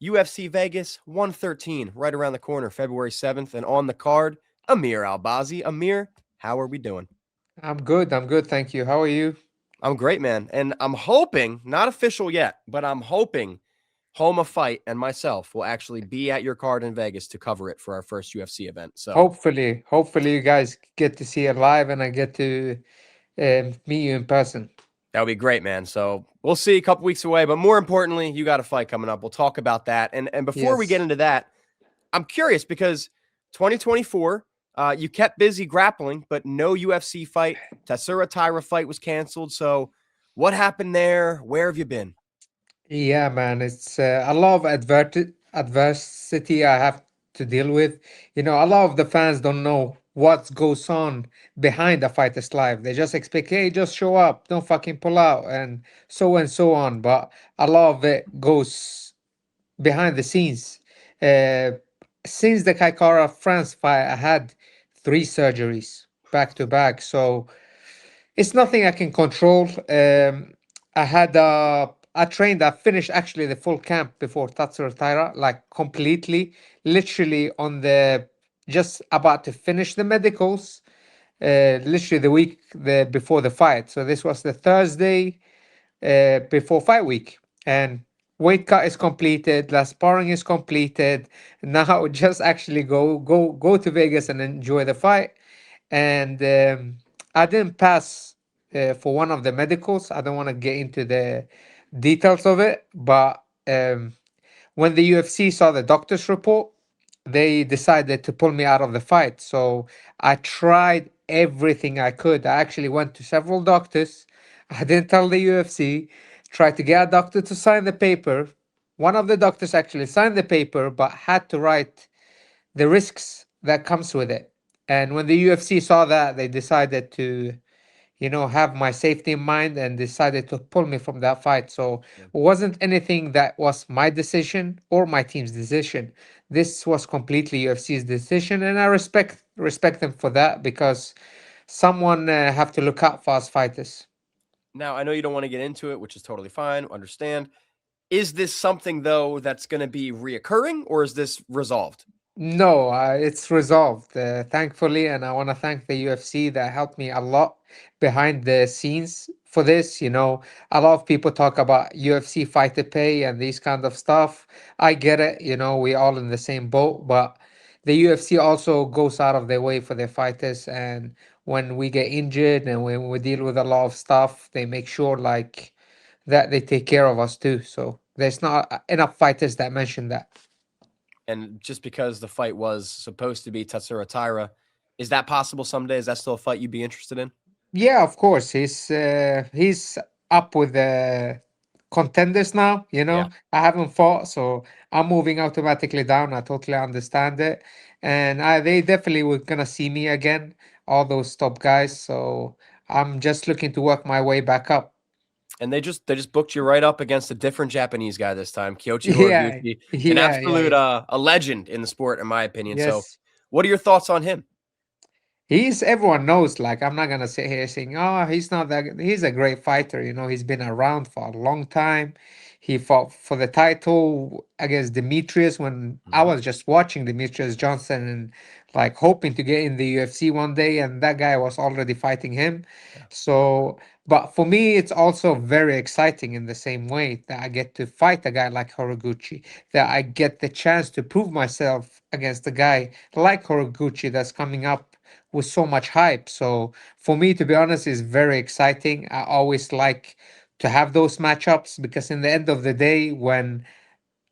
UFC Vegas 113, right around the corner, February 7th. And on the card, AMIR ALBAZI. AMIR, how are we doing? I'm good. I'm good. Thank you. How are you? I'm great, man. And I'm hoping, not official yet, but I'm hoping Home of Fight and myself will actually be at your card in Vegas to cover it for our first UFC event. So Hopefully, you guys get to see it live and I get to meet you in person. that would be great, man. So we'll see a couple weeks away. But more importantly, you got a fight coming up. We'll talk about that. And before we get Yes. into that, I'm curious because 2024, you kept busy grappling, but no UFC fight. Tatsura Taira fight was canceled. So what happened there? Where have you been? Yeah, man. It's a lot of adversity I have to deal with. A lot of the fans don't know what goes on behind the fighter's life. They just expect, hey, just show up, don't fucking pull out, and so on. But a lot of it goes behind the scenes. Uh, since the Kaikara France fight, I had three surgeries back to back. So it's nothing I can control. I trained, I finished actually the full camp before Tatsura Taira, like completely, literally just about to finish the medicals, literally the week before the fight. So this was the Thursday before fight week. And weight cut is completed, last sparring is completed. Now just actually go to Vegas and enjoy the fight. And I didn't pass for one of the medicals. I don't want to get into the details of it, but when the UFC saw the doctor's report, they decided to pull me out of the fight. So I tried everything I could. I actually went to several doctors. I didn't tell the UFC. Tried to get a doctor to sign the paper. One of the doctors actually signed the paper, but had to write the risks that comes with it. And when the UFC saw that, they decided to, have my safety in mind and decided to pull me from that fight. So it wasn't anything that was my decision or my team's decision. This was completely UFC's decision, and I respect them for that because someone have to look out for us fighters. Now, I know you don't want to get into it, which is totally fine. Understand. Is this something, though, that's going to be reoccurring or is this resolved? No, it's resolved, thankfully, and I want to thank the UFC that helped me a lot behind the scenes for this. A lot of people talk about UFC fighter pay and these kind of stuff. I get it, we all in the same boat, but the UFC also goes out of their way for their fighters, and when we get injured and when we deal with a lot of stuff, they make sure like that they take care of us too. So there's not enough fighters that mention that. And just because the fight was supposed to be Tatsura Taira, is that possible someday? Is that still a fight you'd be interested in? Yeah, of course. He's up with the contenders now. Yeah. I haven't fought, so I'm moving automatically down. I totally understand it, and they definitely were gonna see me again. All those top guys. So I'm just looking to work my way back up. And they just booked you right up against a different Japanese guy this time, Kyoji Yeah, Horiguchi, an yeah. absolute a legend in the sport, in my opinion. So, Yes. what are your thoughts on him? Everyone knows, like, I'm not gonna sit here saying, oh, he's not that, he's a great fighter. He's been around for a long time. He fought for the title against Demetrius when I Mhm. was just watching Demetrius Johnson and like hoping to get in the UFC one day, and that guy was already fighting him. Yeah. So, but for me, it's also very exciting in the same way that I get to fight a guy like Horiguchi, that I get the chance to prove myself against a guy like Horiguchi that's coming up with so much hype. So for me, to be honest, is very exciting. I always like to have those matchups because in the end of the day, when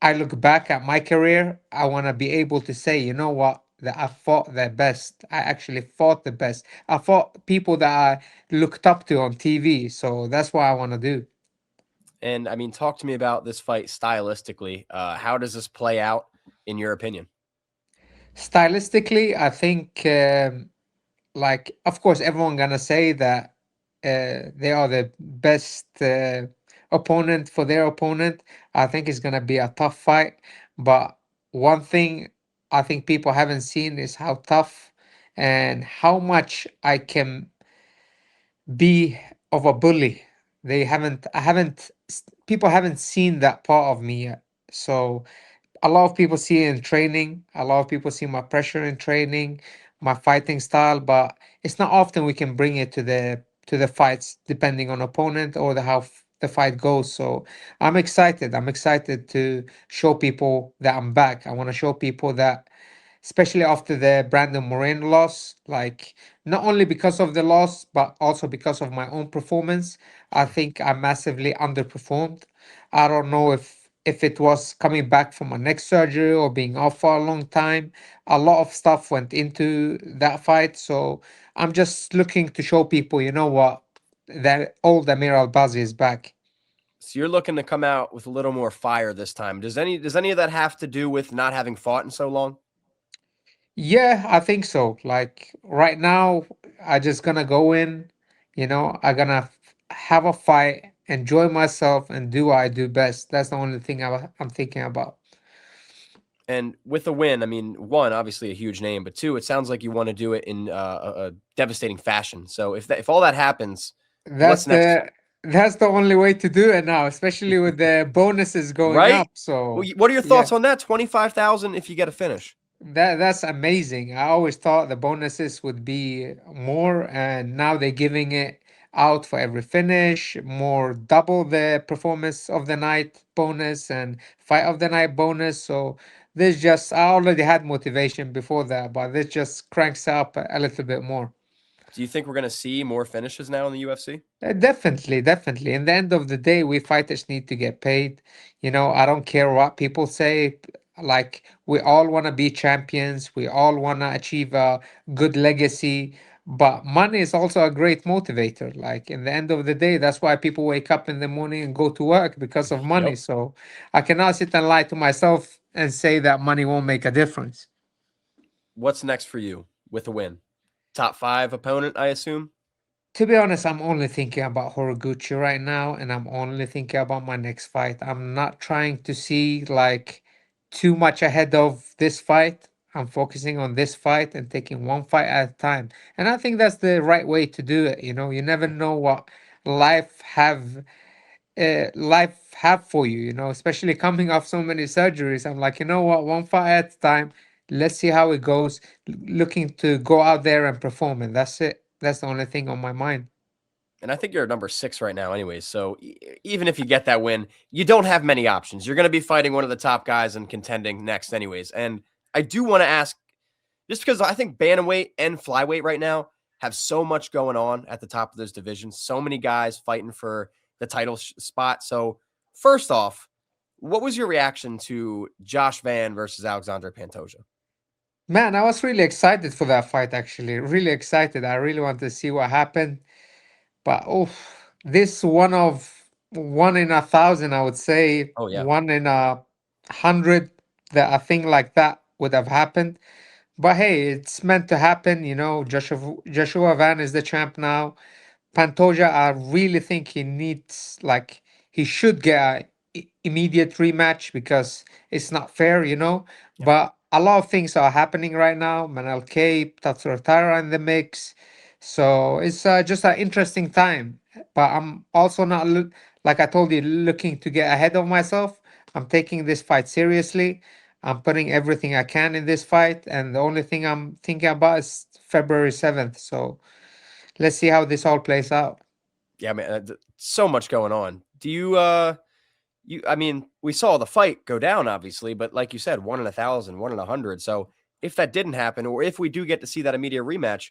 I look back at my career, I want to be able to say, you know what, that I fought the best. I actually fought the best. I fought people that I looked up to on TV. So that's what I want to do. And I mean, talk to me about this fight stylistically. How does this play out in your opinion? Stylistically, I think like of course everyone gonna say that they are the best opponent for their opponent. I think it's gonna be a tough fight, but one thing I think people haven't seen is how tough and how much I can be of a bully. They haven't I haven't People haven't seen that part of me yet. So a lot of people see it in training. A lot of people see my pressure in training, my fighting style, but it's not often we can bring it to the fights, depending on opponent or the fight goes. So I'm excited. I'm excited to show people that I'm back. I want to show people that, especially after the Brandon Moreno loss, like not only because of the loss, but also because of my own performance. I think I massively underperformed. I don't know if it was coming back from a neck surgery or being off for a long time. A lot of stuff went into that fight. So I'm just looking to show people, you know what, that old AMIR ALBAZI is back. So you're looking to come out with a little more fire this time. Does any of that have to do with not having fought in so long? Yeah, I think so. Like right now, I just gonna go in, I gonna have a fight, enjoy myself, and do what I do best. That's the only thing I'm thinking about. And with a win, I mean, one, obviously a huge name, but two, it sounds like you want to do it in a devastating fashion. So if all that happens, That's what's next for the that's the only way to do it now, especially with the bonuses you? going Right? up. So What are your yeah. thoughts on that? 25,000 if you get a finish. That's amazing. I always thought the bonuses would be more, and now they're giving it out for every finish, more double the performance of the night bonus and fight of the night bonus. So this just I already had motivation before that, but this just cranks up a little bit more. Do you think we're going to see more finishes now in the UFC? Definitely, definitely. In the end of the day, we fighters need to get paid. I don't care what people say. Like, we all want to be champions. We all want to achieve a good legacy. But money is also a great motivator. Like, in the end of the day, that's why people wake up in the morning and go to work because of money. Yep. So I cannot sit and lie to myself and say that money won't make a difference. What's next for you with a win? Top five opponent, I assume? To be honest, I'm only thinking about Horiguchi right now, and I'm only thinking about my next fight. I'm not trying to see like too much ahead of this fight. I'm focusing on this fight and taking one fight at a time. And I think that's the right way to do it. You never know what life have life have for you, especially coming off so many surgeries. I'm like, you know what, one fight at a time. Let's see how it goes. Looking to go out there and perform, and that's it. That's the only thing on my mind. And I think you're at number 6 right now, anyways. So even if you get that win, you don't have many options. You're going to be fighting one of the top guys and contending next, anyways. And I do want to ask, just because I think bantamweight and flyweight right now have so much going on at the top of those divisions, so many guys fighting for the title spot. So first off, what was your reaction to Josh Van versus Alexandre Pantoja? Man, I was really excited for that fight, actually. Really excited. I really want to see what happened. But oh, this one in a thousand, I would say, Oh yeah, one in a hundred, that a thing like that would have happened. But hey, it's meant to happen, Joshua Van is the champ now. Pantoja, I really think he needs, like, he should get a immediate rematch because it's not fair. yeah. But a lot of things are happening right now. Manel Cape, Tatsura Taira in the mix. So it's just an interesting time. But I'm also not, like I told you, looking to get ahead of myself. I'm taking this fight seriously. I'm putting everything I can in this fight. And the only thing I'm thinking about is February 7th. So let's see how this all plays out. Yeah, man, so much going on. Do you I mean, we saw the fight go down obviously, but like you said, 1 in 1,000, 1 in 100. So if that didn't happen, or if we do get to see that immediate rematch,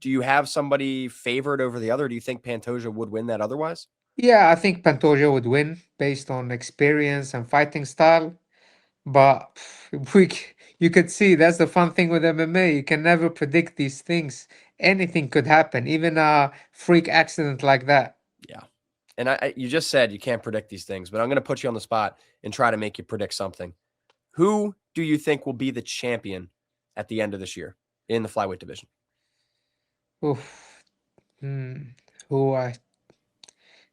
do you have somebody favored over the other? Do you think Pantoja would win that otherwise? Yeah, I think Pantoja would win based on experience and fighting style. But you could see that's the fun thing with MMA. You can never predict these things. Anything could happen, even a freak accident like that. Yeah. And you just said you can't predict these things, but I'm going to put you on the spot and try to make you predict something. Who do you think will be the champion at the end of this year in the flyweight division? Oof. Hmm. Who I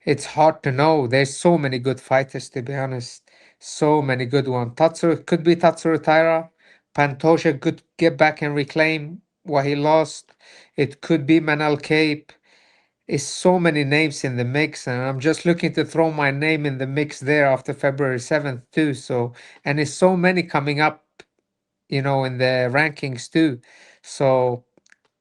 It's hard to know. There's so many good fighters, to be honest. So many good ones. Tatsuro could be Tatsuro Taira. Pantoja could get back and reclaim what he lost. It could be Manal Cape. it's so many names in the mix, and I'm just looking to throw my name in the mix there after February 7th too. So, and it's so many coming up, in the rankings too. So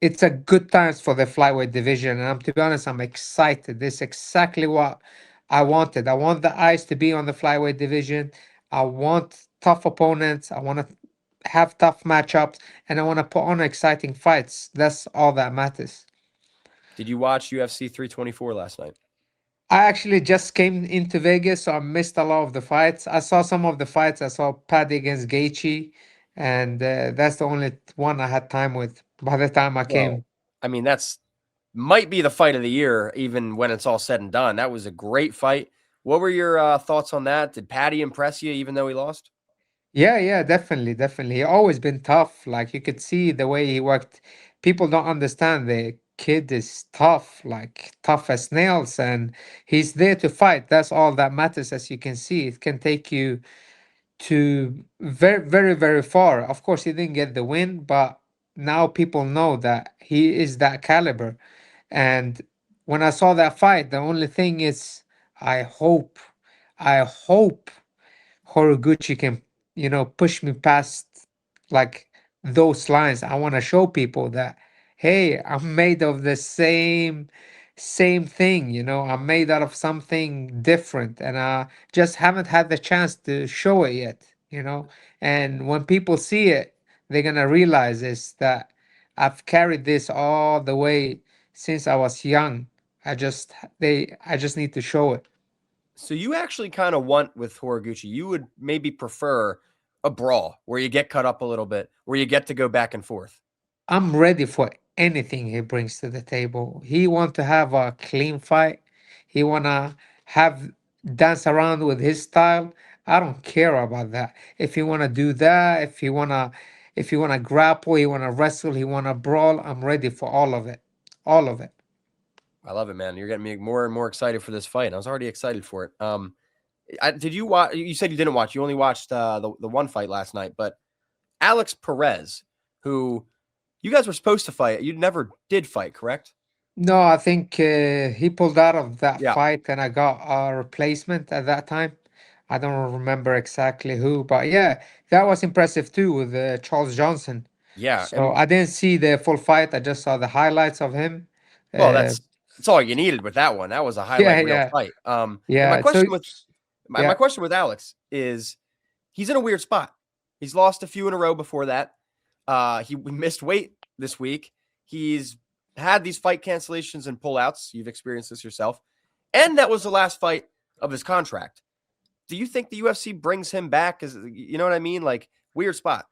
it's a good times for the flyweight division. And to be honest, I'm excited. This is exactly what I wanted. I want the eyes to be on the flyweight division. I want tough opponents. I want to have tough matchups, and I want to put on exciting fights. That's all that matters. Did you watch UFC 324 last night? I actually just came into Vegas, so I missed a lot of the fights. I saw some of the fights. I saw Paddy against Gaethje, and that's the only one I had time with by the time I Well, came. I mean, that's might be the fight of the year, even when it's all said and done. That was a great fight. What were your thoughts on that? Did Patty impress you, even though he lost? Yeah, yeah, definitely, definitely. He always been tough. Like you could see the way he worked. People don't understand the kid is tough, like tough as nails, and he's there to fight. That's all that matters, as you can see. It can take you to very, very, very far. Of course, he didn't get the win, but now people know that he is that caliber. And when I saw that fight, the only thing is, I hope, I hope Horiguchi can, push me past like those lines. I want to show people that, hey, I'm made of the same thing, I'm made out of something different, and I just haven't had the chance to show it yet. And when people see it, they're gonna realize is that I've carried this all the way since I was young. I just need to show it. So you actually kind of want with Horiguchi, you would maybe prefer a brawl where you get cut up a little bit, where you get to go back and forth. I'm ready for anything he brings to the table. He want to have a clean fight. He wanna have dance around with his style. I don't care about that. If he wanna do that, if he wanna grapple, he wanna wrestle, he wanna brawl, I'm ready for all of it. All of it. I love it, man. You're getting me more and more excited for this fight. I was already excited for it. Did you watch? You said you didn't watch. You only watched the one fight last night, but Alex Perez, who you guys were supposed to fight, you never did fight, correct? No, I think he pulled out of that Yeah, fight and I got a replacement at that time. I don't remember exactly who, but yeah, that was impressive too with Charles Johnson. yeah, So and I didn't see the full fight. I just saw the highlights of him. well, Uh, that's all you needed with that one. That was a yeah, highlight reel yeah, fight. And my yeah. So question with my yeah, question with Alex is, he's in a weird spot. He's lost a few in a row before that. He missed weight this week. He's had these fight cancellations and pullouts. You've experienced this yourself. And that was the last fight of his contract. Do you think the UFC brings him back? As you know what I mean? Like, weird spot.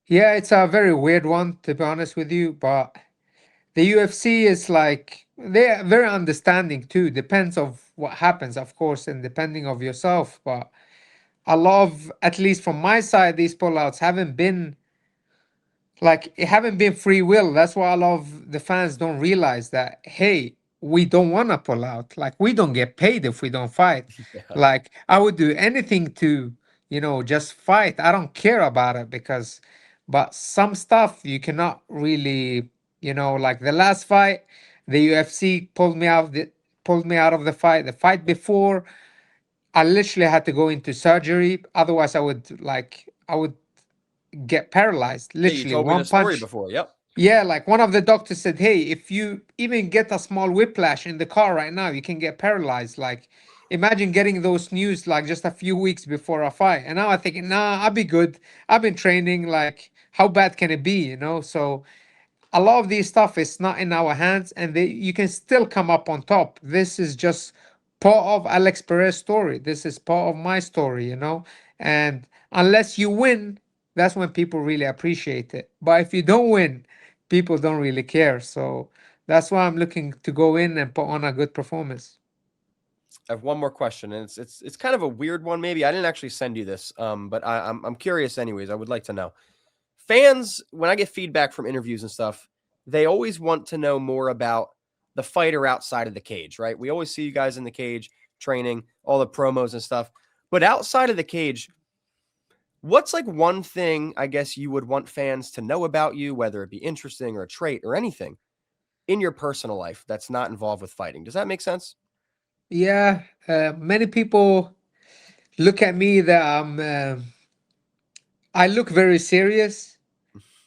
yeah. It's a very weird one to be honest with you, but the UFC is like they're very understanding too. Depends of what happens, of course, and depending of yourself, but. I love, at least from my side, these pullouts haven't been like it haven't been free will. That's why a lot of the fans don't realize that, hey, we don't want to pull out. Like we don't get paid if we don't fight. Yeah. Like I would do anything to, just fight. I don't care about it because but some stuff you cannot really, like the last fight, the UFC pulled me out of the fight. The fight before, I literally had to go into surgery. Otherwise, I would get paralyzed. Yeah, you Literally, told me one the story punch. before. Yep. Yeah, like one of the doctors said, "Hey, if you even get a small whiplash in the car right now, you can get paralyzed." Like, imagine getting those news like just a few weeks before a fight. And now I'm thinking, nah, I'll be good. I've been training. Like, how bad can it be? So a lot of these stuff is not in our hands, and you can still come up on top. This is just part of Alex Perez's story. This is part of my story. And unless you win, that's when people really appreciate it. But if you don't win, people don't really care. So that's why I'm looking to go in and put on a good performance. I have one more question, and it's kind of a weird one. Maybe I didn't actually send you this, but I'm curious anyways. I would like to know. Fans, when I get feedback from interviews and stuff, they always want to know more about the fighter outside of the cage, right? We always see you guys in the cage training, all the promos and stuff. But outside of the cage, what's like one thing I guess you would want fans to know about you, whether it be interesting or a trait or anything? in your personal life that's not involved with fighting. Does that make sense? Yeah, many people look at me that I look very serious.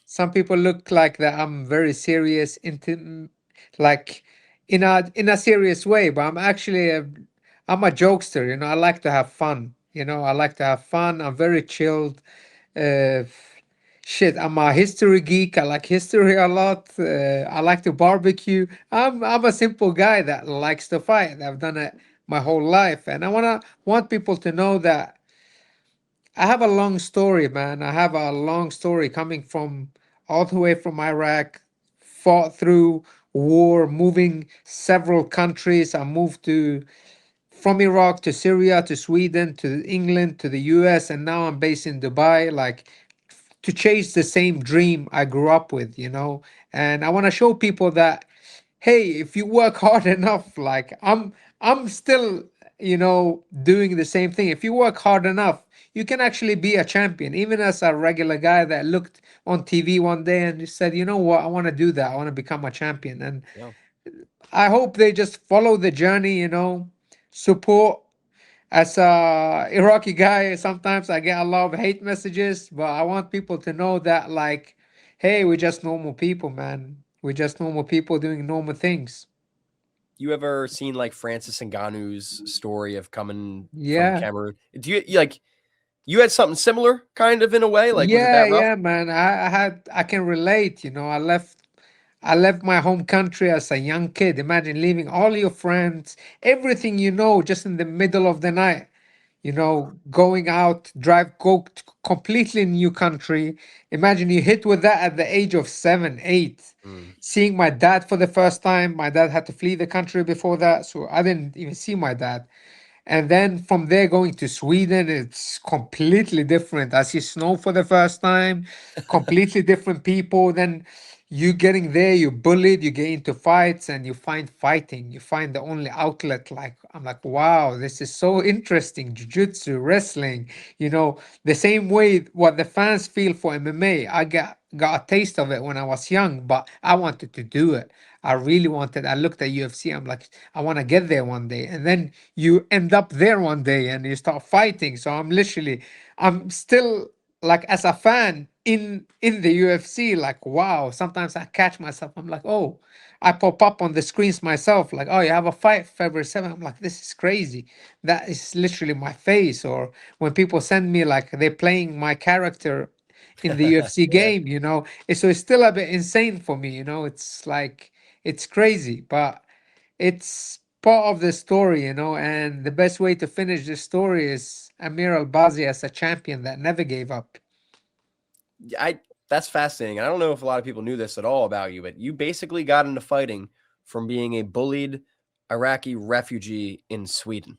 Some people look like that I'm very serious, into like in a serious way, but I'm a jokester. I like to have fun. I like to have fun. I'm very chilled. Uh, Shit, I'm a history geek. I like history a lot. I like to barbecue. I'm a simple guy that likes to fight. I've done it my whole life, and I want people to know that I have a long story, man. I have a long story coming from all the way from Iraq, fought through war, moving several countries. I moved to from Iraq to Syria to Sweden to England to the US, and now I'm based in Dubai, like to chase the same dream I grew up with, And I want to show people that, hey, if you work hard enough, like I'm still, doing the same thing. If you work hard enough, you can actually be a champion. Even as a regular guy that looked on TV one day and just said, you know what, I want to do that. I want to become a champion. And Yeah. I hope they just follow the journey, support. As a Iraqi guy, sometimes I get a lot of hate messages, but I want people to know that, like, hey, we're just normal people, man. We're just normal people doing normal things. You ever seen like Francis Ngannou's story of coming from Yeah. Cameroon? Do you like you had something similar kind of in a way? Like was it Yeah, that rough? yeah, man. I can relate, I left my home country as a young kid. Imagine leaving all your friends, everything just in the middle of the night. Going out, go to completely new country. Imagine you hit with that at the age of 7, 8. Mm. Seeing my dad for the first time. My dad had to flee the country before that, so I didn't even see my dad. And then from there going to Sweden, it's completely different. I see snow for the first time, completely different people. Then you getting there, you're bullied, you get into fights, and you find fighting. You find the only outlet. Like, I'm like, wow, this is so interesting. Jiu-jitsu, wrestling, the same way what the fans feel for MMA. I got a taste of it when I was young, but I wanted to do it. I really wanted. I looked at UFC. I'm like, I want to get there one day. And then you end up there one day and you start fighting. So I'm still like as a fan in the UFC. Like, wow. Sometimes I catch myself. I'm like, oh, I pop up on the screens myself. Like, oh, you have a fight February 7th. I'm like, this is crazy. That is literally my face. Or when people send me like they're playing my character in the UFC Yeah. game, so it's still a bit insane for me. It's like it's crazy, but it's part of the story, and the best way to finish the story is Amir Albazi as a champion that never gave up. I That's fascinating. I don't know if a lot of people knew this at all about you, but you basically got into fighting from being a bullied Iraqi refugee in Sweden.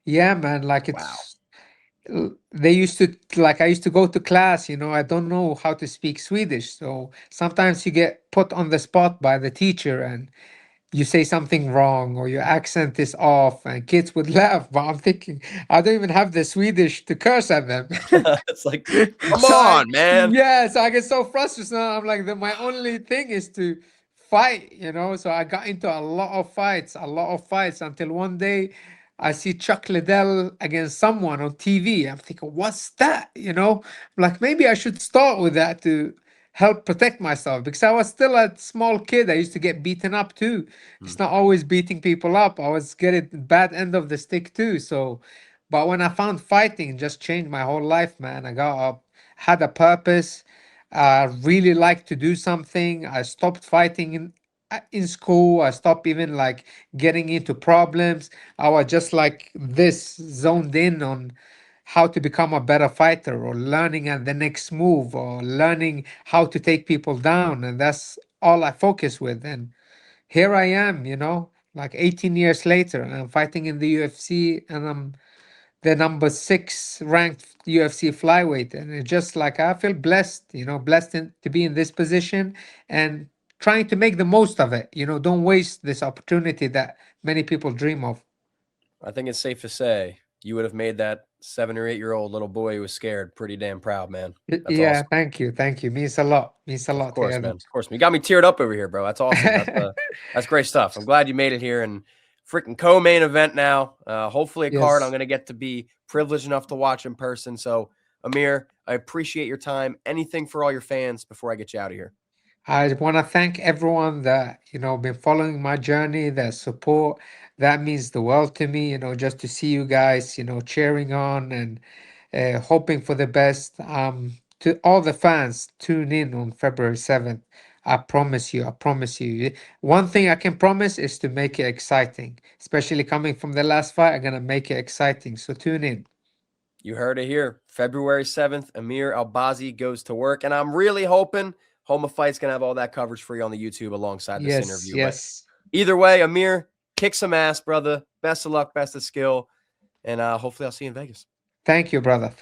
Yeah, man, like Wow. they used to, like, I used to go to class, I don't know how to speak Swedish, so sometimes you get put on the spot by the teacher and you say something wrong or your accent is off and kids would laugh, but I'm thinking I don't even have the Swedish to curse at them. It's like, come So on, man. I get so frustrated now. I'm like, my only thing is to fight, So I got into a lot of fights until one day I see Chuck Liddell against someone on TV. I'm thinking, what's that? I'm like, maybe I should start with that to help protect myself because I was still a small kid. I used to get beaten up too. Hmm. It's not always beating people up. I was getting bad end of the stick too. So, but when I found fighting, it just changed my whole life, man. I got up, had a purpose. I really liked to do something. I stopped fighting in school. I stopped even like getting into problems. I was just like this zoned in on how to become a better fighter or learning at the next move or learning how to take people down. And that's all I focus with. And here I am, like 18 years later, and I'm fighting in the UFC and I'm the number 6 ranked UFC flyweight. And it's just like I feel blessed, to be in this position and trying to make the most of it. Don't waste this opportunity that many people dream of. I think it's safe to say you would have made that 7 or 8-year-old little boy who was scared. Pretty damn proud, man. That's Yeah, awesome. thank you. Thank you. Means a lot. Means a Of lot to course, hear man. that. Of course. You got me teared up over here, bro. That's awesome. That's great stuff. I'm glad you made it here, and freaking co-main event now. Hopefully a card I'm Yes. going to get to be privileged enough to watch in person. So, Amir, I appreciate your time. Anything for all your fans before I get you out of here? I want to thank everyone that, been following my journey, their support. That means the world to me, just to see you guys, cheering on and hoping for the best. To all the fans, tune in on February 7th. I promise you, I promise you. One thing I can promise is to make it exciting, especially coming from the last fight. I'm going to make it exciting. So tune in. You heard it here. February 7th, AMIR ALBAZI goes to work. And I'm really hoping Home of Fight's going to have all that coverage for you on the YouTube alongside this Yes, interview. But yes. either way, Amir, kick some ass, brother. Best of luck, best of skill. And hopefully I'll see you in Vegas. Thank you, brother. Thank